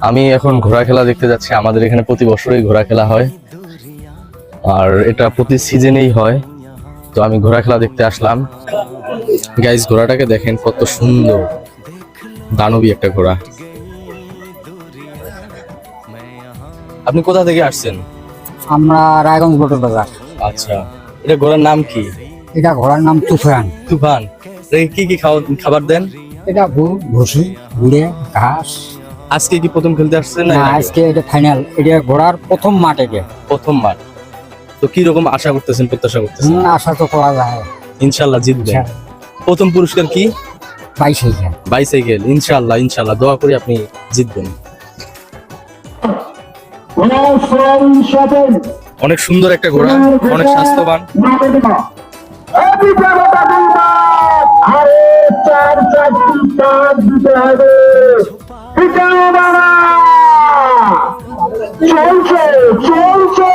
আমি এখন ঘোড়া খেলা দেখতে যাচ্ছি। আমাদের এখানে প্রতি বছরই ঘোড়া খেলা হয়, আর এটা প্রতি সিজনেই হয়। তো আমি ঘোড়া খেলা দেখতে আসলাম। গাইস, ঘোড়াটাকে দেখেন কত সুন্দর, দানবী একটা ঘোড়া। আপনি কোথা থেকে আসছেন? আমরা রায়গঞ্জ বটর বাজার। আচ্ছা, এটা ঘোড়ার নাম কি? এটা ঘোড়ার নাম তুফান। তুফান। কি কি খাবার দেন? এটা ভুসি, গুড়ে, ঘাস। আজকে কি প্রথম খেলতে আসছেন? না, আজকে এটা ফাইনাল। এটা ঘোড়ার প্রথম মাঠ। এটা প্রথম মাঠ। তো কি রকম আশা করতেছেন, প্রত্যাশা করতেছেন? আশা তো করা যায় ইনশাল্লাহ জিতবেন। প্রথম পুরস্কার কি? বাইসাইকেল। বাইসাইকেল। ইনশাল্লাহ ইনশাল্লাহ, দোয়া করি আপনি জিতবেন। অনেক সুন্দর একটা ঘোড়া, অনেক স্বাস্থ্যবান। চলছে